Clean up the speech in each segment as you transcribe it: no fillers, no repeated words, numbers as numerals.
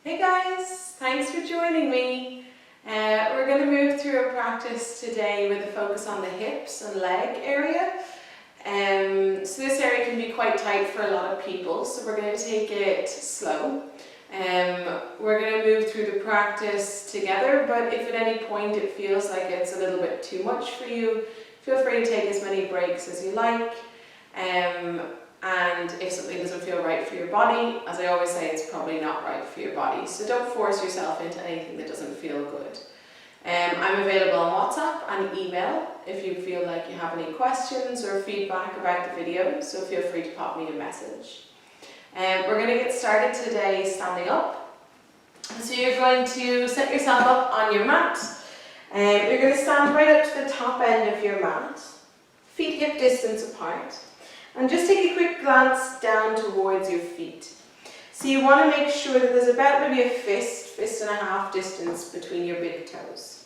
Hey guys, thanks for joining me. We're going to move through a practice today with a focus on the hips and leg area. So this area can be quite tight for a lot of people, so we're going to take it slow. We're going to move through the practice together, but if at any point it feels like it's a little bit too much for you, feel free to take as many breaks as you like. And if something doesn't feel right for your body, as I always say, it's probably not right for your body. So don't force yourself into anything that doesn't feel good. I'm available on WhatsApp and email if you feel like you have any questions or feedback about the video, so feel free to pop me a message. We're going to get started today standing up. So you're going to set yourself up on your mat. You're going to stand right up to the top end of your mat, feet hip distance apart. And just take a quick glance down towards your feet. So you want to make sure that there's about maybe a fist and a half distance between your big toes.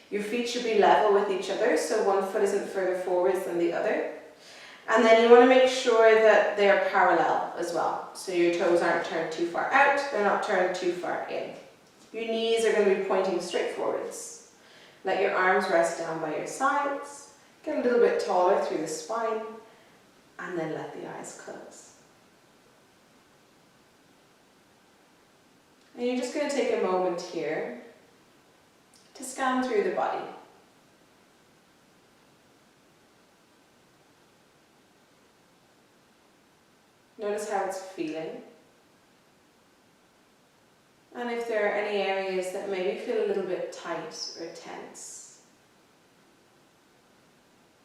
Your feet should be level with each other, so one foot isn't further forwards than the other. And then you want to make sure that they're parallel as well. So your toes aren't turned too far out, they're not turned too far in. Your knees are going to be pointing straight forwards. Let your arms rest down by your sides. Get a little bit taller through the spine. And then let the eyes close. And you're just going to take a moment here to scan through the body. Notice how it's feeling. And if there are any areas that maybe feel a little bit tight or tense,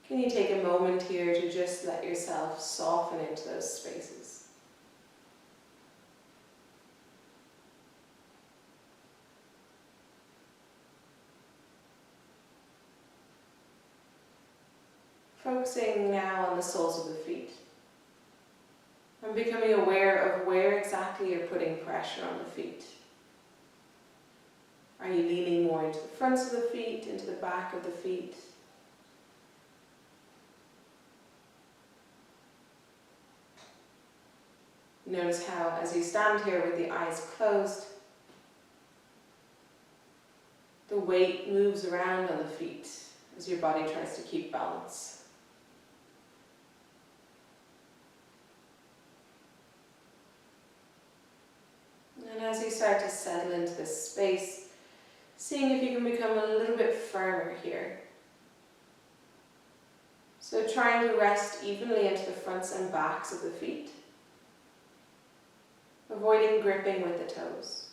can you take a moment here to just let yourself soften into those spaces? Focusing now on the soles of the feet and becoming aware of where exactly you're putting pressure on the feet. Are you leaning more into the fronts of the feet, into the back of the feet? Notice how, as you stand here with the eyes closed, the weight moves around on the feet as your body tries to keep balance. And as you start to settle into this space, seeing if you can become a little bit firmer here. So trying to rest evenly into the fronts and backs of the feet, avoiding gripping with the toes.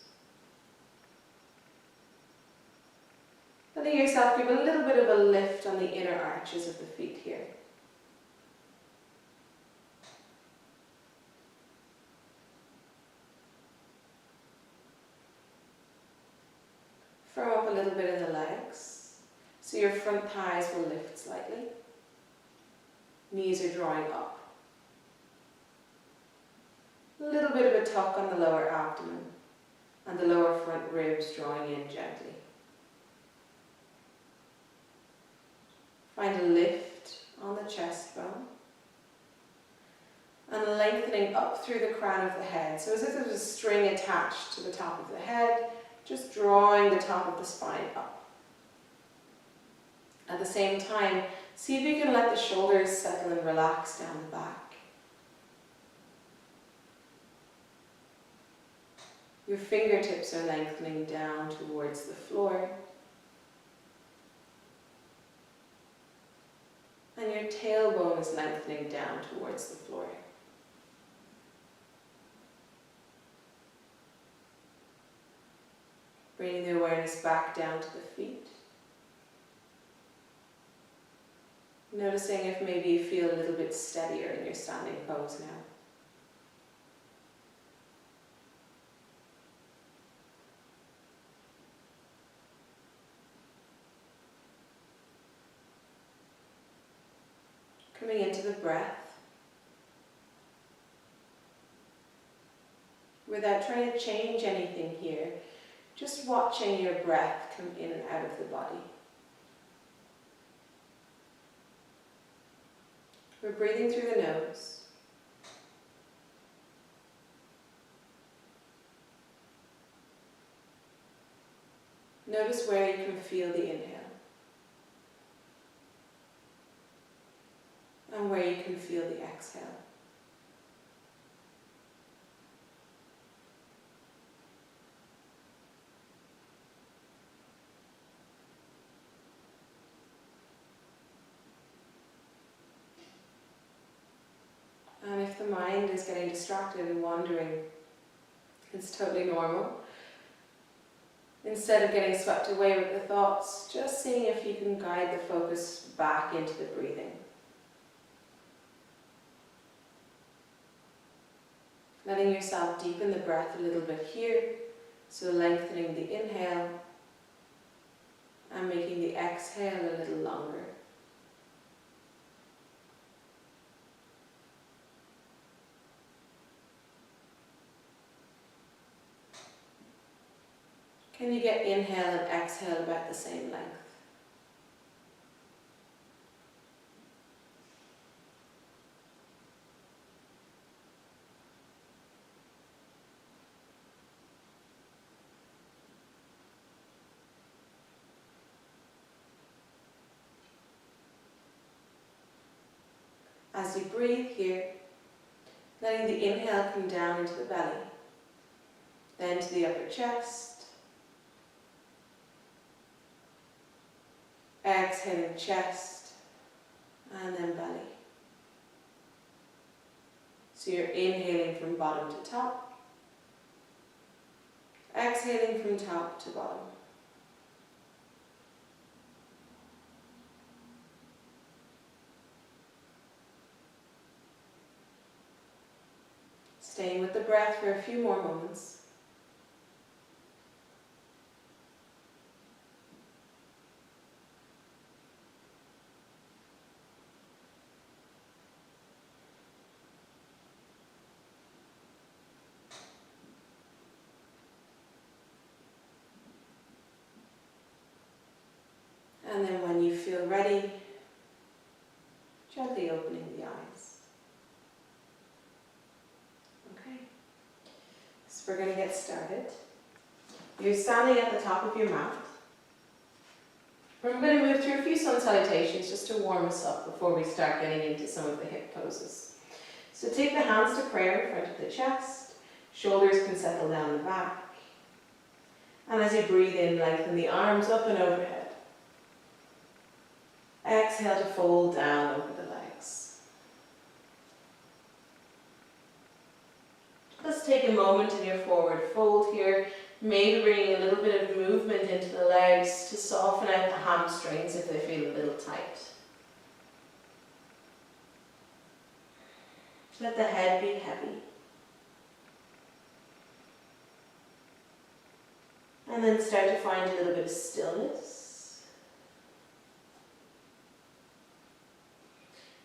Letting yourself give a little bit of a lift on the inner arches of the feet here. Firm up a little bit in the legs, so your front thighs will lift slightly. Knees are drawing up. A little bit of a tuck on the lower abdomen and the lower front ribs drawing in gently. Find a lift on the chest bone and lengthening up through the crown of the head. So as if there's a string attached to the top of the head, just drawing the top of the spine up. At the same time, see if you can let the shoulders settle and relax down the back. Your fingertips are lengthening down towards the floor. And your tailbone is lengthening down towards the floor. Bringing the awareness back down to the feet. Noticing if maybe you feel a little bit steadier in your standing pose now. Coming into the breath, without trying to change anything here, just watching your breath come in and out of the body. We're breathing through the nose. Notice where you can feel the inhale and where you can feel the exhale. And if the mind is getting distracted and wandering, it's totally normal. Instead of getting swept away with the thoughts, just seeing if you can guide the focus back into the breathing. Letting yourself deepen the breath a little bit here, so lengthening the inhale and making the exhale a little longer. Can you get inhale and exhale about the same length? As you breathe here, letting the inhale come down into the belly, then to the upper chest. Exhaling chest and then belly. So you're inhaling from bottom to top, exhaling from top to bottom. Staying with the breath for a few more moments. And then when you feel ready, gently opening the eyes. Okay, so we're going to get started. You're standing at the top of your mat. We're going to move through a few sun salutations just to warm us up before we start getting into some of the hip poses. So take the hands to prayer in front of the chest, shoulders can settle down the back. And as you breathe in, lengthen the arms up and overhead. Exhale to fold down over the legs. Let's take a moment in your forward fold here, maybe bringing a little bit of movement into the legs to soften out the hamstrings if they feel a little tight. Let the head be heavy. And then start to find a little bit of stillness.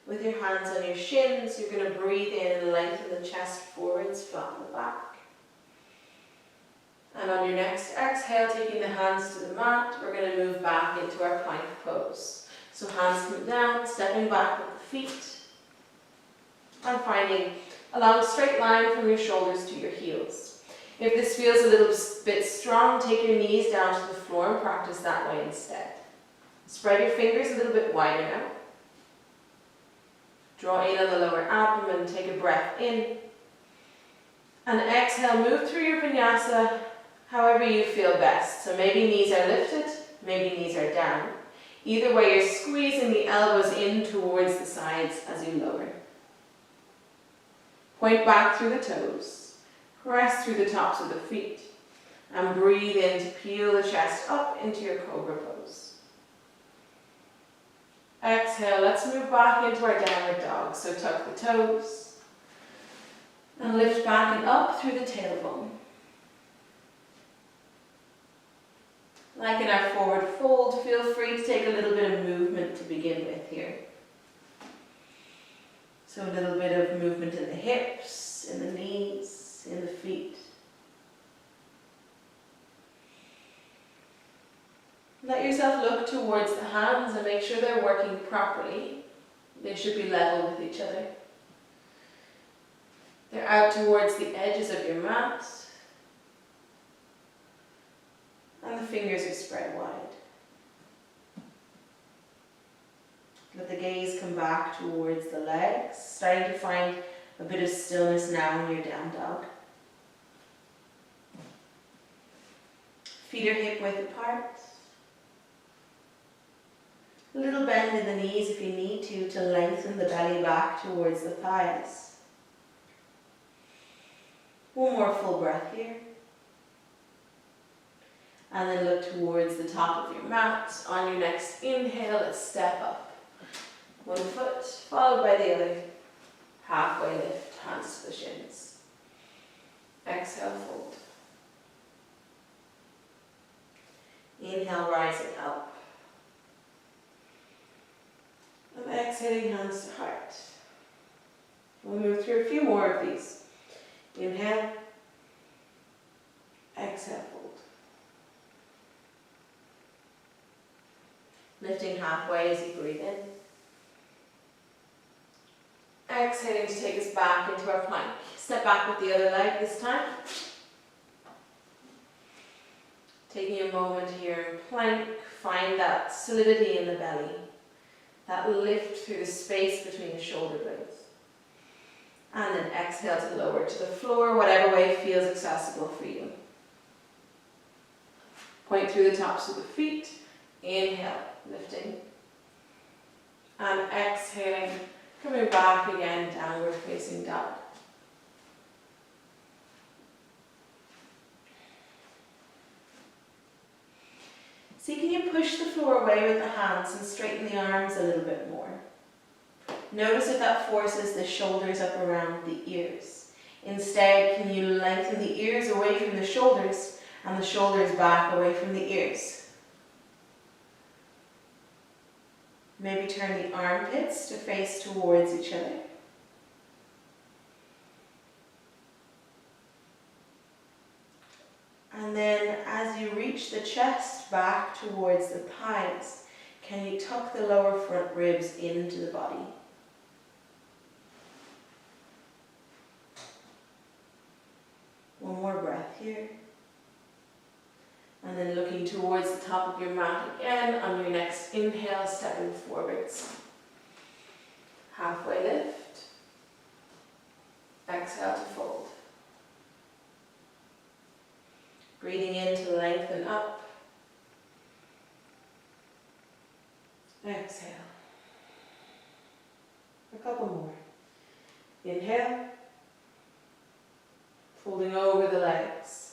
With your hands on your shins, you're going to breathe in and lengthen the chest forwards, flatten the back. And on your next exhale, taking the hands to the mat, we're going to move back into our plank pose. So hands come down, stepping back with the feet. And finding a long straight line from your shoulders to your heels. If this feels a little bit strong, take your knees down to the floor and practice that way instead. Spread your fingers a little bit wider now. Draw in on the lower abdomen, take a breath in. And exhale, move through your vinyasa however you feel best. So maybe knees are lifted, maybe knees are down. Either way, you're squeezing the elbows in towards the sides as you lower. Point back through the toes. Press through the tops of the feet. And breathe in to peel the chest up into your cobra pose. Exhale, let's move back into our downward dog. So tuck the toes and lift back and up through the tailbone. Like in our forward fold, feel free to take a little bit of movement to begin with here. So a little bit of movement in the hips, in the knees, in the feet. Let yourself look towards the hands and make sure they're working properly. They should be level with each other. They're out towards the edges of your mat. And the fingers are spread back towards the legs, starting to find a bit of stillness now in your down dog. Feet are hip width apart. A little bend in the knees if you need to lengthen the belly back towards the thighs. One more full breath here. And then look towards the top of your mat. On your next inhale, let's step up. One foot followed by the other. Halfway lift, hands to the shins. Exhale, fold. Inhale, rising up. And exhaling, hands to heart. We'll move through a few more of these. Inhale. Exhale, fold. Lifting halfway as you breathe in. Exhaling to take us back into our plank. Step back with the other leg this time. Taking a moment here in plank, find that solidity in the belly. That lift through the space between the shoulder blades. And then exhale to lower to the floor, whatever way feels accessible for you. Point through the tops of the feet. Inhale, lifting. And exhaling, coming back again, downward facing dog. See, can you push the floor away with the hands and straighten the arms a little bit more? Notice if that forces the shoulders up around the ears. Instead, can you lengthen the ears away from the shoulders and the shoulders back away from the ears? Maybe turn the armpits to face towards each other. And then as you reach the chest back towards the thighs, can you tuck the lower front ribs into the body? One more breath here. And then looking towards the top of your mat again, on your next inhale, stepping forwards. Halfway lift. Exhale to fold. Breathing in to lengthen up. Exhale. A couple more. Inhale. Folding over the legs.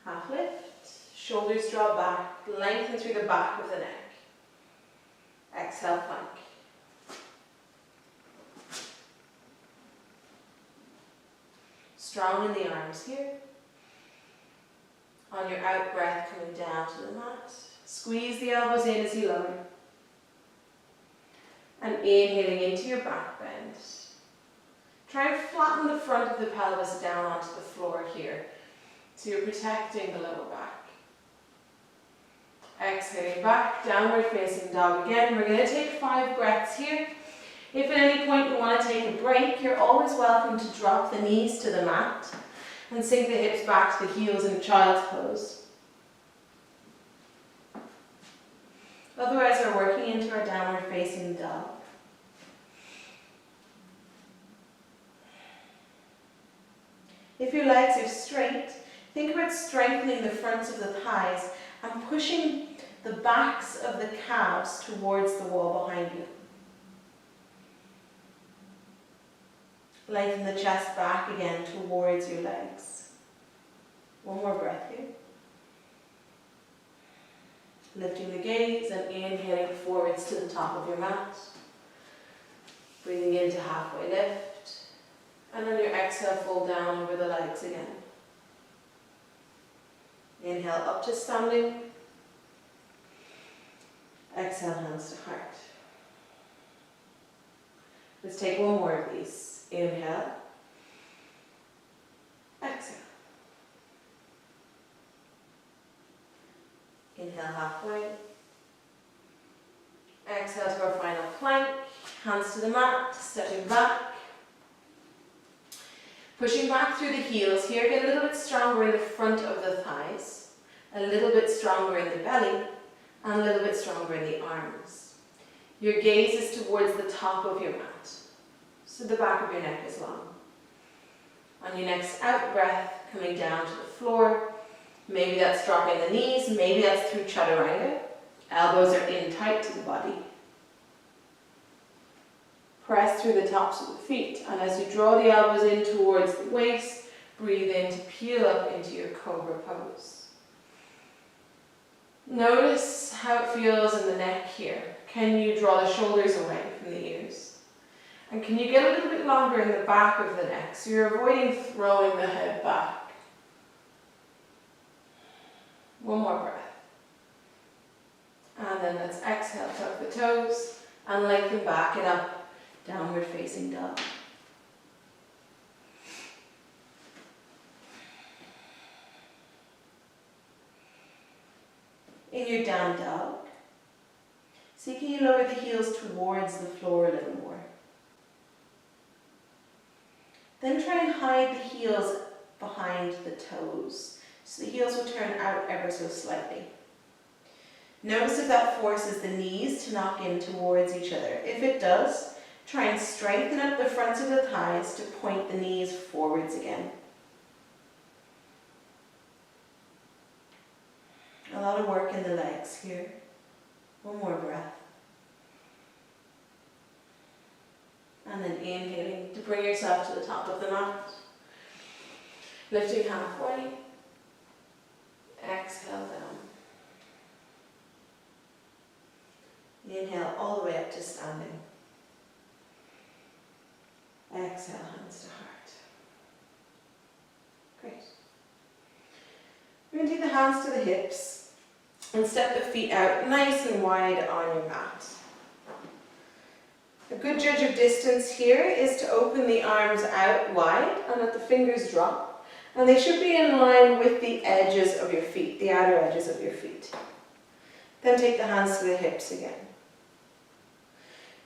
Half lift. Shoulders draw back. Lengthen through the back of the neck. Exhale, plank. Strong in the arms here. On your out breath, coming down to the mat. Squeeze the elbows in as you lower. And inhaling into your back bend. Try and flatten the front of the pelvis down onto the floor here. So you're protecting the lower back. Exhaling back, downward facing dog again. We're going to take 5 breaths here. If at any point you want to take a break, you're always welcome to drop the knees to the mat and sink the hips back to the heels in child's pose. Otherwise, we're working into our downward facing dog. If your legs are straight, think about strengthening the fronts of the thighs and pushing the backs of the calves towards the wall behind you. Lengthen the chest back again towards your legs. One more breath here. Lifting the gaze and inhaling forwards to the top of your mat. Breathing into halfway lift. And on your exhale, fold down over the legs again. Inhale up to standing. Exhale, hands to heart. Let's take one more of these. Inhale. Exhale. Inhale halfway. Exhale to our final plank. Hands to the mat, stepping back. Pushing back through the heels here. Get a little bit stronger in the front of the thighs. A little bit stronger in the belly. And a little bit stronger in the arms. Your gaze is towards the top of your mat. So the back of your neck is long. On your next out breath, coming down to the floor. Maybe that's dropping the knees, maybe that's through chaturanga. Elbows are in tight to the body. Press through the tops of the feet, and as you draw the elbows in towards the waist, breathe in to peel up into your cobra pose. Notice how it feels in the neck here. Can you draw the shoulders away from the ears? And can you get a little bit longer in the back of the neck, so you're avoiding throwing the head back. One more breath. And then let's exhale, tuck the toes, and lengthen back and up, downward facing dog. In your down dog, see can you lower the heels towards the floor a little more. Then try and hide the heels behind the toes, so the heels will turn out ever so slightly. Notice if that forces the knees to knock in towards each other. If it does, try and strengthen up the fronts of the thighs to point the knees forwards again. A lot of work in the legs here. One more breath. And then inhaling to bring yourself to the top of the mat. Lifting halfway. Exhale down. Inhale all the way up to standing. Exhale, hands to heart. Great. We're going to take the hands to the hips and step the feet out nice and wide on your mat. A good judge of distance here is to open the arms out wide and let the fingers drop. And they should be in line with the edges of your feet, the outer edges of your feet. Then take the hands to the hips again.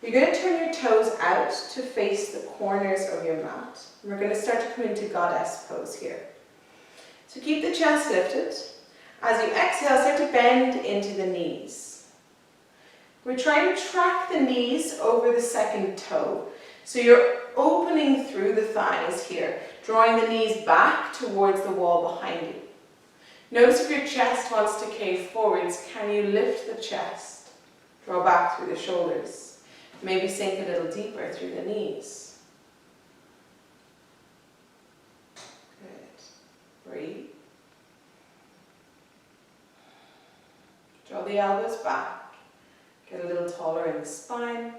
You're going to turn your toes out to face the corners of your mat. We're going to start to come into goddess pose here. So keep the chest lifted. As you exhale, start to bend into the knees. We're trying to track the knees over the second toe. So you're opening through the thighs here, drawing the knees back towards the wall behind you. Notice if your chest wants to cave forwards, can you lift the chest? Draw back through the shoulders. Maybe sink a little deeper through the knees. Good. Breathe. Draw the elbows back. Get a little taller in the spine.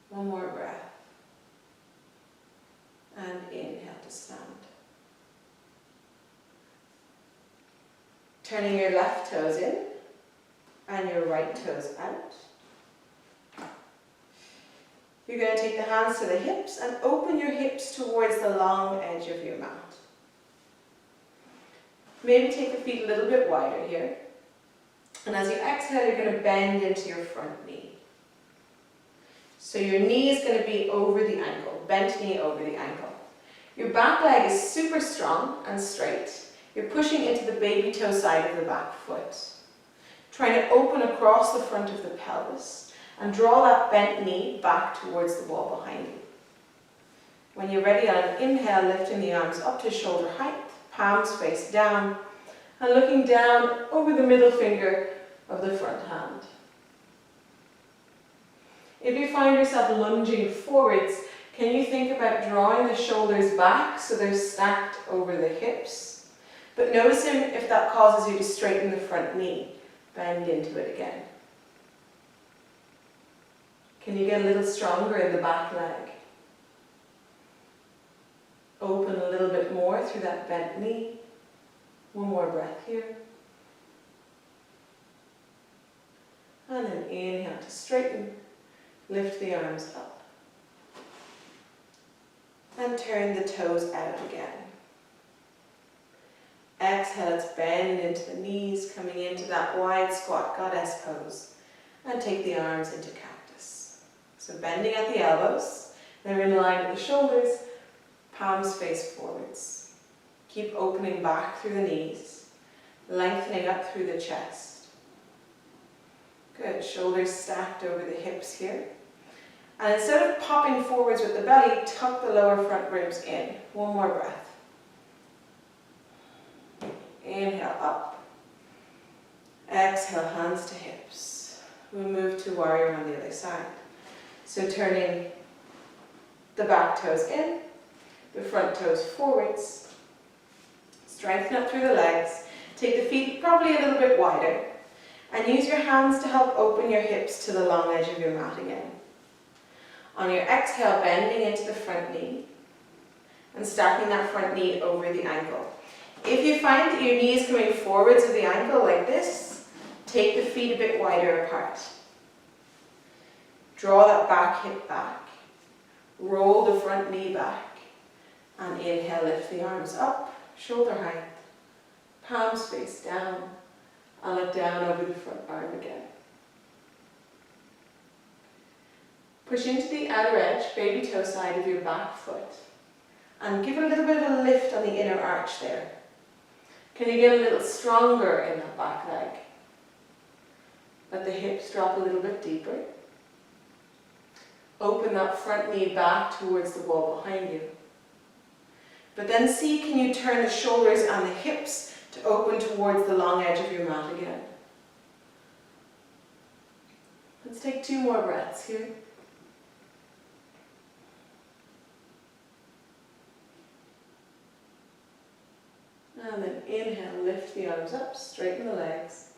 One more breath. And inhale to stand. Turning your left toes in and your right toes out. You're going to take the hands to the hips and open your hips towards the long edge of your mat. Maybe take the feet a little bit wider here. And as you exhale, you're going to bend into your front knee. So your knee is going to be over the ankle, bent knee over the ankle. Your back leg is super strong and straight. You're pushing into the baby toe side of the back foot. Trying to open across the front of the pelvis and draw that bent knee back towards the wall behind you. When you're ready on an inhale, lifting the arms up to shoulder height, palms face down, and looking down over the middle finger of the front hand. If you find yourself lunging forwards, can you think about drawing the shoulders back so they're stacked over the hips? But noticing if that causes you to straighten the front knee. Bend into it again. Can you get a little stronger in the back leg? Open a little bit more through that bent knee. One more breath here. And then inhale to straighten. Lift the arms up. And turn the toes out again. Exhale, let's bend into the knees, coming into that wide squat goddess pose. And take the arms into cactus. So bending at the elbows, they're in line with the shoulders, palms face forwards. Keep opening back through the knees, lengthening up through the chest. Good, shoulders stacked over the hips here. And instead of popping forwards with the belly, tuck the lower front ribs in. One more breath. Inhale up. Exhale, hands to hips. We'll move to warrior on the other side. So turning the back toes in, the front toes forwards. Strengthen up through the legs. Take the feet probably a little bit wider. And use your hands to help open your hips to the long edge of your mat again. On your exhale, bending into the front knee and stacking that front knee over the ankle. If you find that your knee is coming forwards of the ankle like this, take the feet a bit wider apart. Draw that back hip back. Roll the front knee back. And inhale, lift the arms up, shoulder height. Palms face down. And look down over the front arm again. Push into the outer edge, baby toe side of your back foot. And give a little bit of a lift on the inner arch there. Can you get a little stronger in that back leg? Let the hips drop a little bit deeper. Open that front knee back towards the wall behind you. But then see, can you turn the shoulders and the hips to open towards the long edge of your mat again. Let's take 2 more breaths here. And then inhale, lift the arms up, straighten the legs,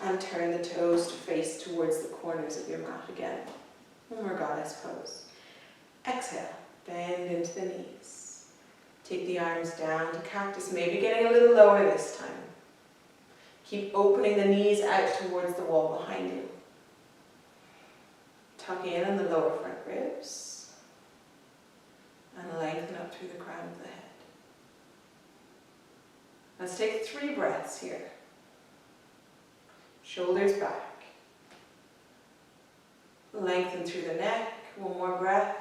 and turn the toes to face towards the corners of your mat again. One more goddess pose. Exhale, bend into the knees. Take the arms down to cactus, maybe getting a little lower this time. Keep opening the knees out towards the wall behind you. Tuck in on the lower front ribs. And lengthen up through the crown of the head. Let's take 3 breaths here. Shoulders back. Lengthen through the neck. One more breath.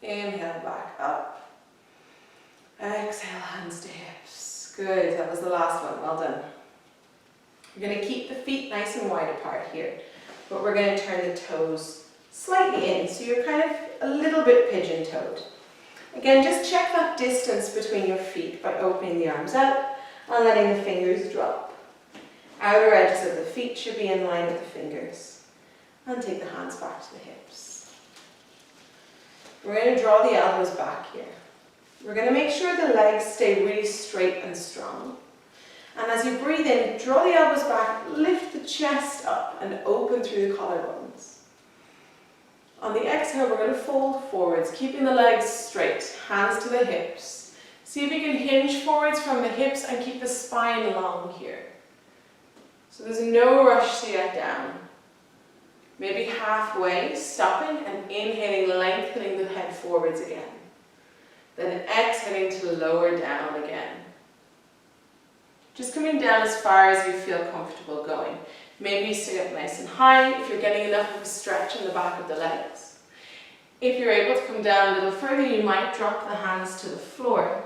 Inhale, back up. Exhale, hands to hips. Good, that was the last one, well done. We're going to keep the feet nice and wide apart here, but we're going to turn the toes slightly in, so you're kind of a little bit pigeon-toed. Again, just check that distance between your feet by opening the arms out and letting the fingers drop. Outer edges of the feet should be in line with the fingers. And take the hands back to the hips. We're going to draw the elbows back here. We're going to make sure the legs stay really straight and strong. And as you breathe in, draw the elbows back, lift the chest up and open through the collarbones. On the exhale, we're going to fold forwards, keeping the legs straight, hands to the hips. See if you can hinge forwards from the hips and keep the spine long here. So there's no rush to get down. Maybe halfway, stopping and inhaling, lengthening the head forwards again. Then exhaling to lower down again. Just coming down as far as you feel comfortable going. Maybe stay up nice and high if you're getting enough of a stretch in the back of the legs. If you're able to come down a little further, you might drop the hands to the floor.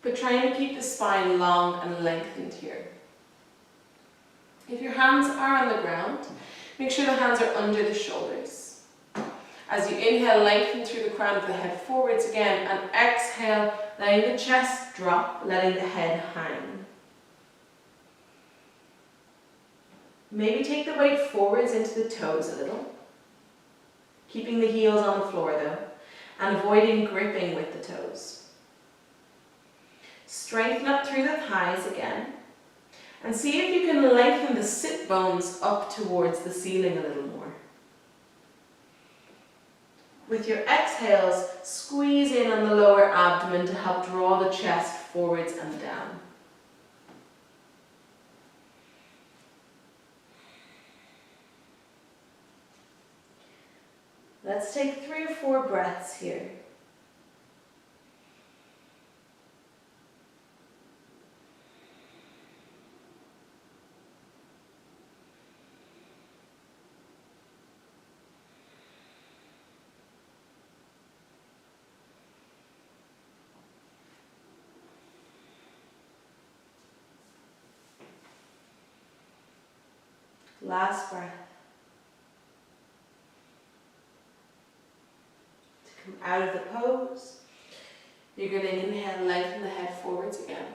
But trying to keep the spine long and lengthened here. If your hands are on the ground, make sure the hands are under the shoulders. As you inhale, lengthen through the crown of the head forwards again, and exhale, letting the chest drop, letting the head hang. Maybe take the weight forwards into the toes a little, keeping the heels on the floor though, and avoiding gripping with the toes. Strengthen up through the thighs again. And see if you can lengthen the sit bones up towards the ceiling a little more. With your exhales, squeeze in on the lower abdomen to help draw the chest forwards and down. Let's take 3 or 4 breaths here. Last breath. To come out of the pose, you're going to inhale, lengthen the head forwards again.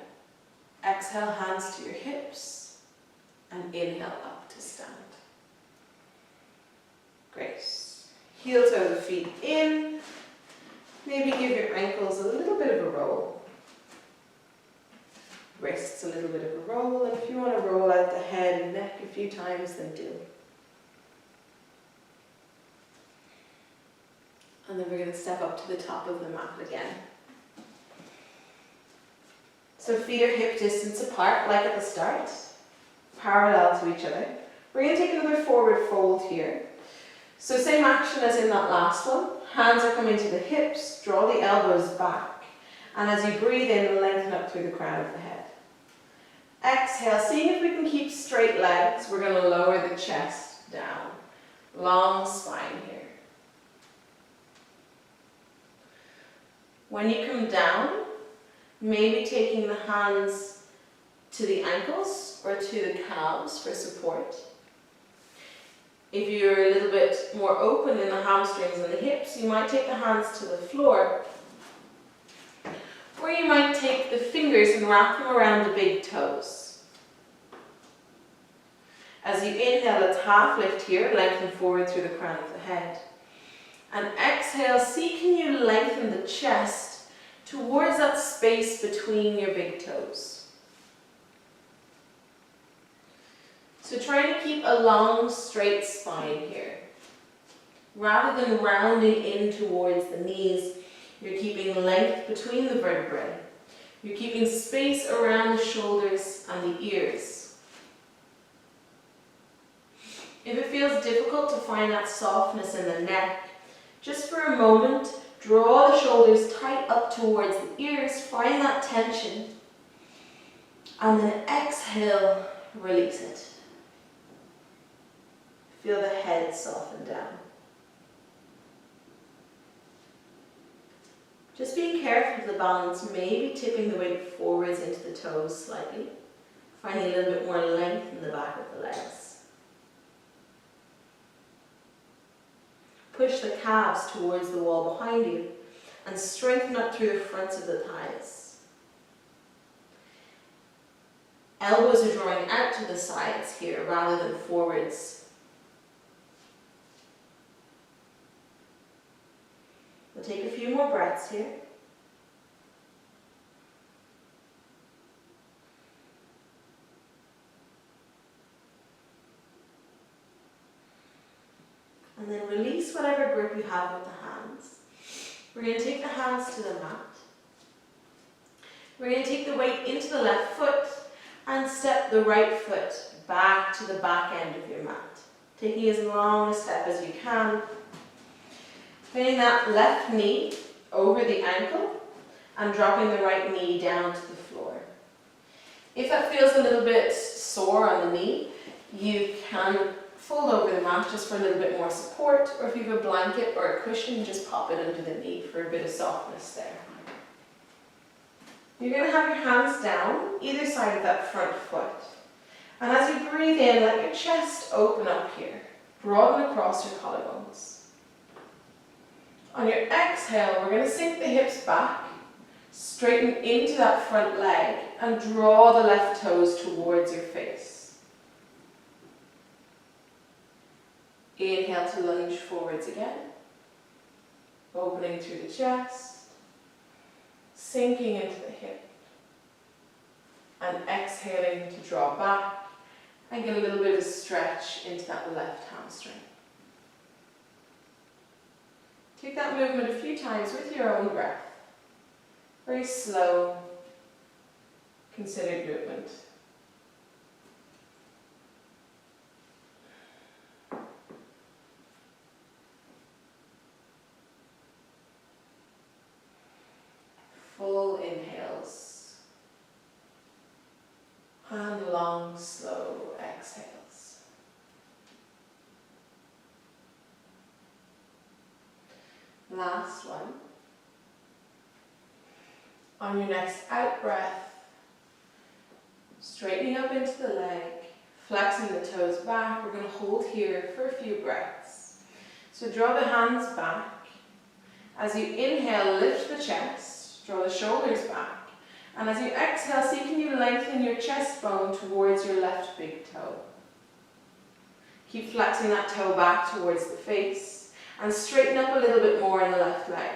Exhale, hands to your hips, and inhale up to stand. Great. Heel toe the feet in. Maybe give your ankles a little bit of a roll. Wrists a little bit of a roll, and if you want to roll out the head and neck a few times, then do. And then we're going to step up to the top of the mat again. So feet are hip distance apart, like at the start, parallel to each other. We're going to take another forward fold here. So same action as in that last one. Hands are coming to the hips, draw the elbows back. And as you breathe in, lengthen up through the crown of the head. Exhale, seeing if we can keep straight legs, we're going to lower the chest down. Long spine here. When you come down, maybe taking the hands to the ankles or to the calves for support. If you're a little bit more open in the hamstrings and the hips, you might take the hands to the floor. Or you might take the fingers and wrap them around the big toes. As you inhale, let's half lift here, lengthen forward through the crown of the head. And exhale, see can you lengthen the chest towards that space between your big toes. So try to keep a long, straight spine here. Rather than rounding in towards the knees, you're keeping length between the vertebrae. You're keeping space around the shoulders and the ears. If it feels difficult to find that softness in the neck, just for a moment, draw the shoulders tight up towards the ears, find that tension, and then exhale, release it. Feel the head soften down. Just being careful of the balance, maybe tipping the weight forwards into the toes slightly, finding a little bit more length in the back of the legs. Push the calves towards the wall behind you and strengthen up through the fronts of the thighs. Elbows are drawing out to the sides here rather than forwards. We'll take a few more breaths here. And then release whatever grip you have with the hands. We're going to take the hands to the mat. We're going to take the weight into the left foot and step the right foot back to the back end of your mat. Taking as long a step as you can. Bending that left knee over the ankle and dropping the right knee down to the floor. If that feels a little bit sore on the knee, you can fold over the mat just for a little bit more support, or if you have a blanket or a cushion, just pop it under the knee for a bit of softness there. You're going to have your hands down either side of that front foot. And as you breathe in, let your chest open up here. Broaden across your collarbones. On your exhale, we're going to sink the hips back, straighten into that front leg, and draw the left toes towards your face. Inhale to lunge forwards again, opening through the chest, sinking into the hip, and exhaling to draw back and get a little bit of a stretch into that left hamstring. Take that movement a few times with your own breath. Very slow, considered movement. Full inhales and long, slow exhales. Last one. On your next out breath, straightening up into the leg, Flexing the toes back, we're going to hold here for a few breaths. So draw the hands back. As you inhale, lift the chest, draw the shoulders back. And as you exhale, see can you lengthen your chest bone towards your left big toe. Keep flexing that toe back towards the face and straighten up a little bit more in the left leg.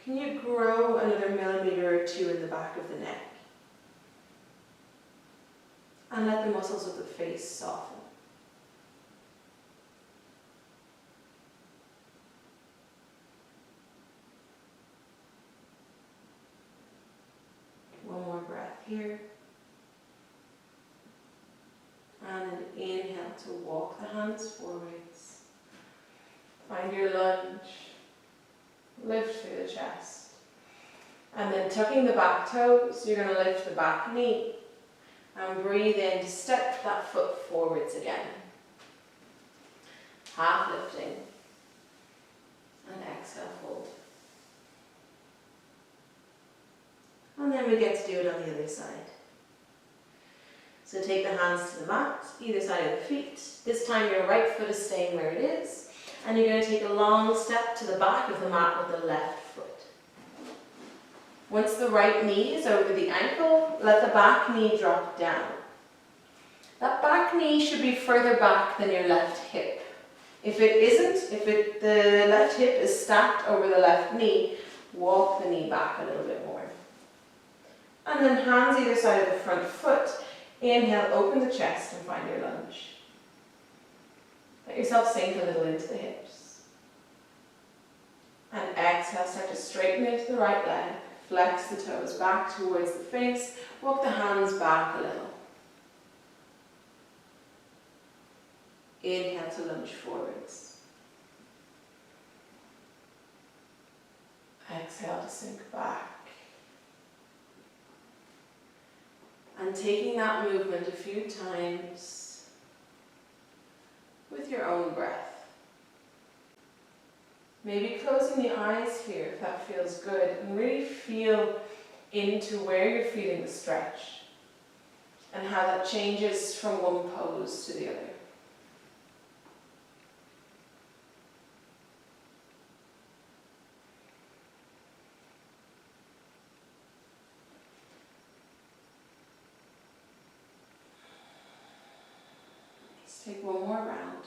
Can you grow another millimeter or two in the back of the neck? And let the muscles of the face soften. One more breath here. And an inhale to walk the hands forwards. Find your lunge. Lift through the chest. And then tucking the back toes, you're going to lift the back knee. And breathe in to step that foot forwards again. Half lifting. And exhale, fold. And then we get to do it on the other side. So take the hands to the mat, either side of the feet. This time your right foot is staying where it is. And you're going to take a long step to the back of the mat with the left foot. Once the right knee is over the ankle, let the back knee drop down. That back knee should be further back than your left hip. If it isn't, the left hip is stacked over the left knee, walk the knee back a little bit more. And then hands either side of the front foot. Inhale, open the chest and find your lunge. Let yourself sink a little into the hips. And exhale, start to straighten into the right leg. Flex the toes back towards the face. Walk the hands back a little. Inhale to lunge forwards. Exhale to sink back. And taking that movement a few times with your own breath. Maybe closing the eyes here if that feels good, and really feel into where you're feeling the stretch and how that changes from one pose to the other. Take one more round.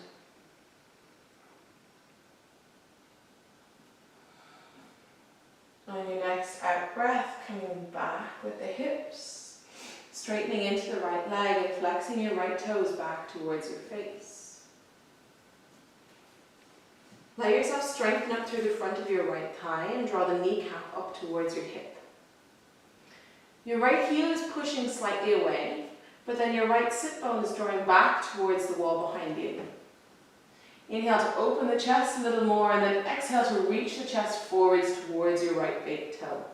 On your next out breath, coming back with the hips, straightening into the right leg and flexing your right toes back towards your face. Let yourself strengthen up through the front of your right thigh and draw the kneecap up towards your hip. Your right heel is pushing slightly away, but then your right sit bone is drawing back towards the wall behind you. Inhale to open the chest a little more, and then exhale to reach the chest forwards towards your right big toe.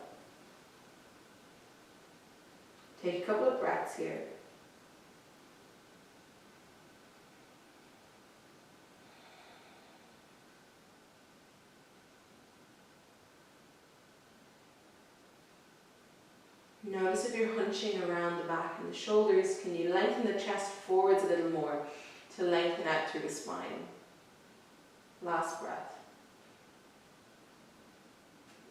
Take a couple of breaths here. Notice if you're hunching around the back and the shoulders, can you lengthen the chest forwards a little more to lengthen out through the spine? Last breath.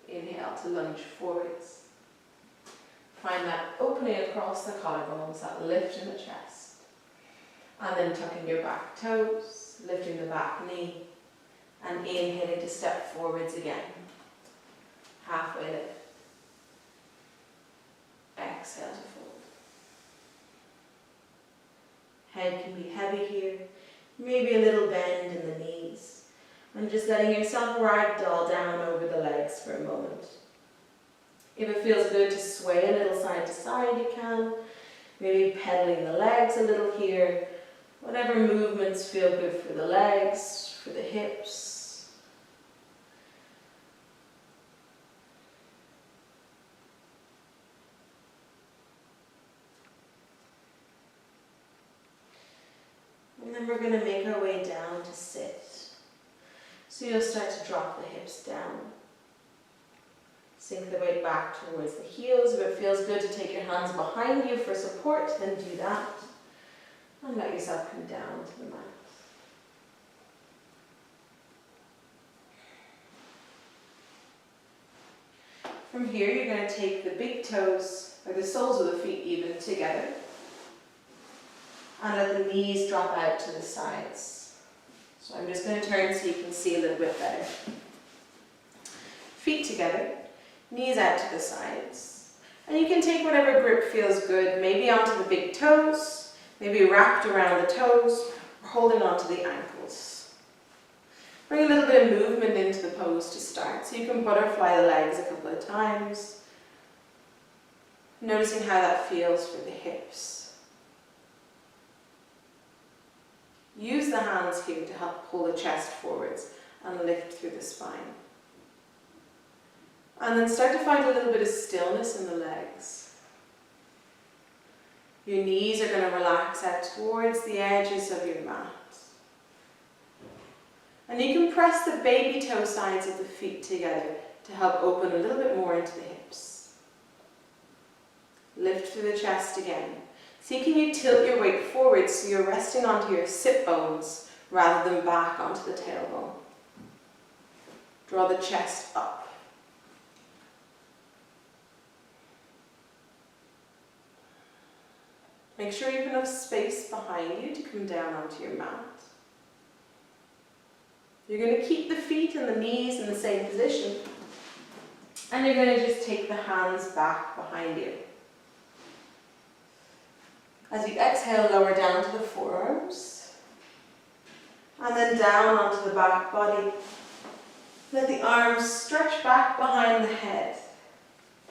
Inhale to lunge forwards. Find that opening across the collarbones, that lift in the chest. And then tucking your back toes, lifting the back knee, and inhaling to step forwards again. Halfway lift. Exhale to fold. Head can be heavy here, maybe a little bend in the knees, and just letting yourself ragdoll down over the legs for a moment. If it feels good to sway a little side to side, you can. Maybe pedaling the legs a little here. Whatever movements feel good for the legs, for the hips. And then we're going to make our way down to sit. So you'll start to drop the hips down. Sink the weight back towards the heels. If it feels good to take your hands behind you for support, then do that. And let yourself come down to the mat. From here, you're going to take the big toes, or the soles of the feet even, together. And let the knees drop out to the sides. So I'm just going to turn so you can see a little bit better. Feet together, knees out to the sides. And you can take whatever grip feels good, maybe onto the big toes, maybe wrapped around the toes, or holding onto the ankles. Bring a little bit of movement into the pose to start, so you can butterfly the legs a couple of times. Noticing how that feels for the hips. Use the hands here to help pull the chest forwards and lift through the spine. And then start to find a little bit of stillness in the legs. Your knees are going to relax out towards the edges of your mat. And you can press the baby toe sides of the feet together to help open a little bit more into the hips. Lift through the chest again. See, can you tilt your weight forward so you're resting onto your sit bones rather than back onto the tailbone. Draw the chest up. Make sure you have enough space behind you to come down onto your mat. You're going to keep the feet and the knees in the same position. And you're going to just take the hands back behind you. As you exhale, lower down to the forearms. And then down onto the back body. Let the arms stretch back behind the head.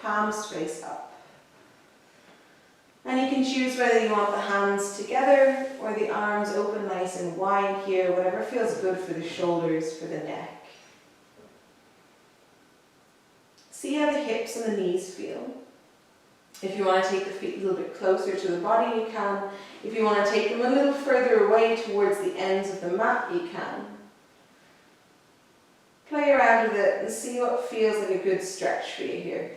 Palms face up. And you can choose whether you want the hands together or the arms open nice and wide here, whatever feels good for the shoulders, for the neck. See how the hips and the knees feel. If you want to take the feet a little bit closer to the body, you can. If you want to take them a little further away towards the ends of the mat, you can. Play around with it and see what feels like a good stretch for you here.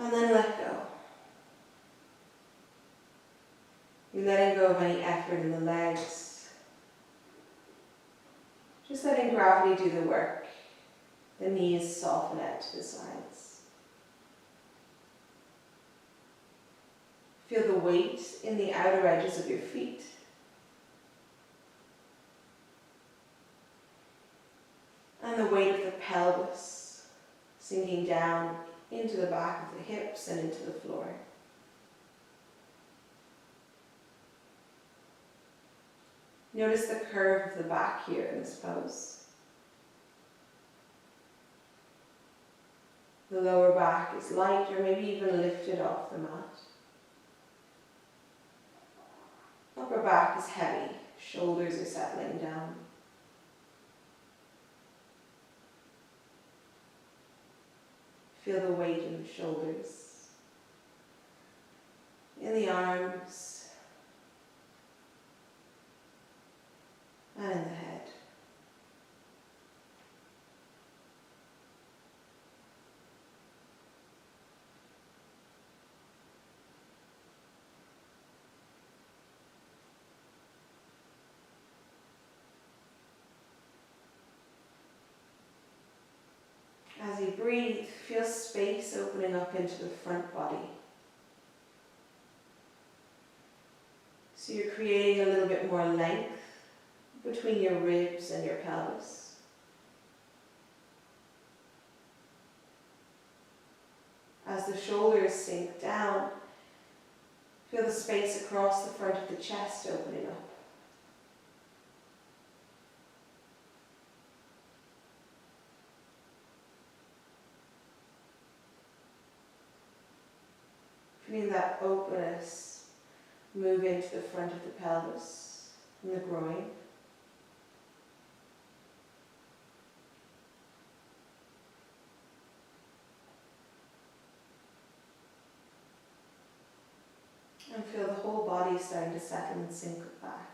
And then let go. You're letting go of any effort in the legs. Just letting gravity do the work. The knees soften out to the sides. Feel the weight in the outer edges of your feet. And the weight of the pelvis sinking down into the back of the hips and into the floor. Notice the curve of the back here in this pose. The lower back is light or maybe even lifted off the mat. Upper back is heavy, shoulders are settling down. Feel the weight in the shoulders, in the arms, and in the head. As you breathe, feel space opening up into the front body. So you're creating a little bit more length between your ribs and your pelvis. As the shoulders sink down, feel the space across the front of the chest opening up. Feeling that openness move into the front of the pelvis and the groin. And feel the whole body starting to settle and sink back.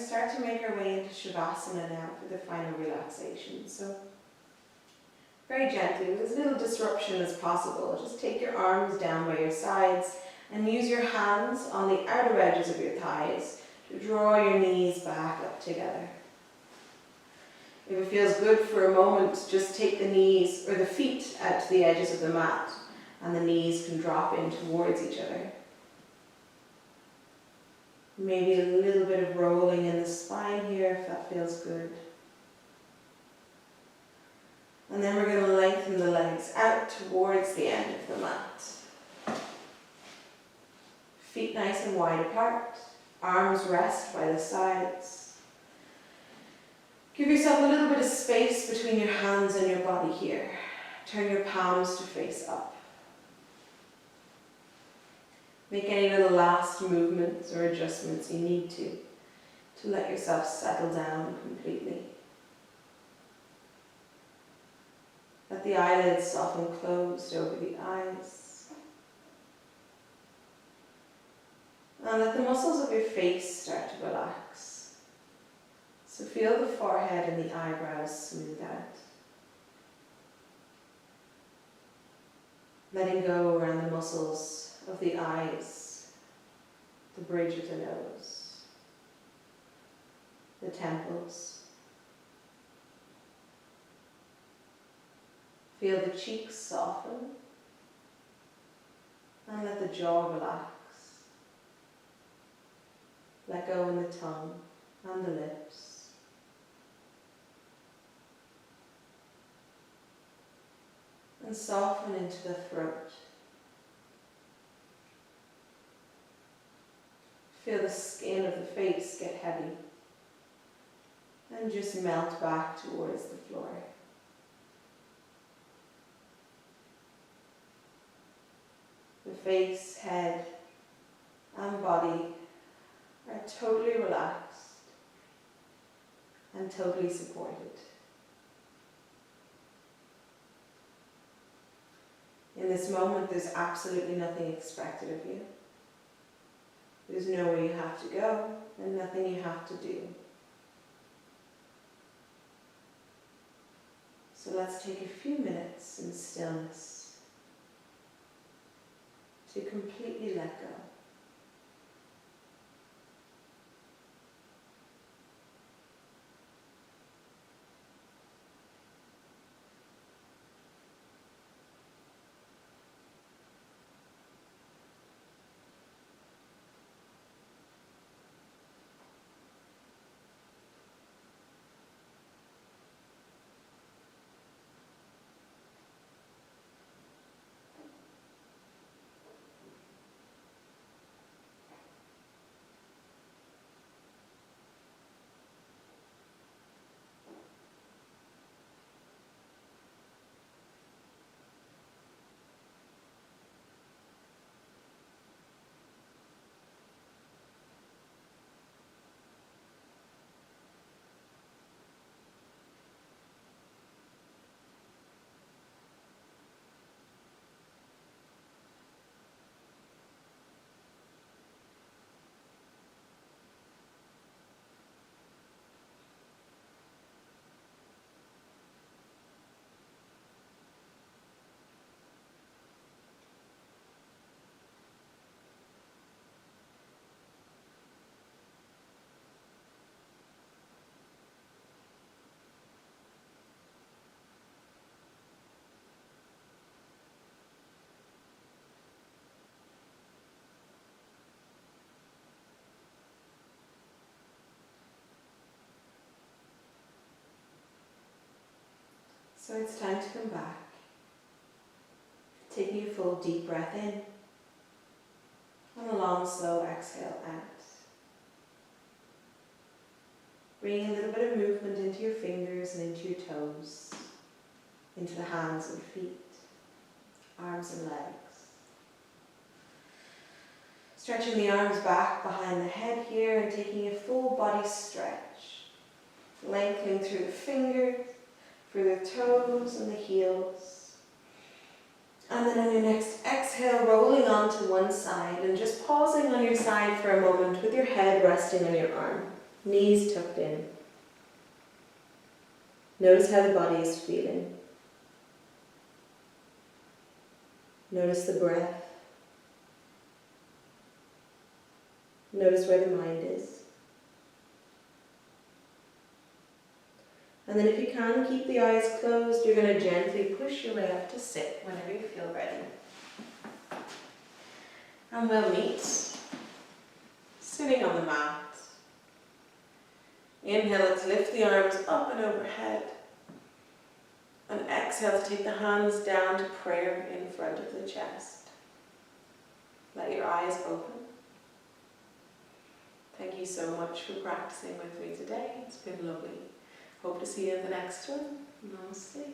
to start to make our way into Shavasana now for the final relaxation. So very gently, with as little disruption as possible, just take your arms down by your sides and use your hands on the outer edges of your thighs to draw your knees back up together. If it feels good for a moment, just take the knees or the feet out to the edges of the mat and the knees can drop in towards each other. Maybe a little bit of rolling in the spine here if that feels good. And then we're going to lengthen the legs out towards the end of the mat. Feet nice and wide apart, arms rest by the sides. Give yourself a little bit of space between your hands and your body here. Turn your palms to face up. Make any little last movements or adjustments you need to let yourself settle down completely. Let the eyelids soften closed over the eyes. And let the muscles of your face start to relax. So feel the forehead and the eyebrows smooth out. Letting go around the muscles of the eyes, the bridge of the nose, the temples. Feel the cheeks soften and let the jaw relax. Let go in the tongue and the lips. And soften into the throat. Feel the skin of the face get heavy and just melt back towards the floor. The face, head, and body are totally relaxed and totally supported. In this moment, there's absolutely nothing expected of you. There's nowhere you have to go and nothing you have to do. So let's take a few minutes in stillness to completely let go. So it's time to come back. Taking a full deep breath in and a long slow exhale out. Bringing a little bit of movement into your fingers and into your toes, into the hands and feet, arms and legs. Stretching the arms back behind the head here and taking a full body stretch. Lengthening through the fingers, through the toes and the heels. And then on your next exhale, rolling onto one side and just pausing on your side for a moment with your head resting on your arm. Knees tucked in. Notice how the body is feeling. Notice the breath. Notice where the mind is. And then if you can, keep the eyes closed. You're going to gently push your way up to sit whenever you feel ready. And we'll meet sitting on the mat. Inhale, let's lift the arms up and overhead. And exhale to take the hands down to prayer in front of the chest. Let your eyes open. Thank you so much for practicing with me today. It's been lovely. Hope to see you in the next one. Namaste.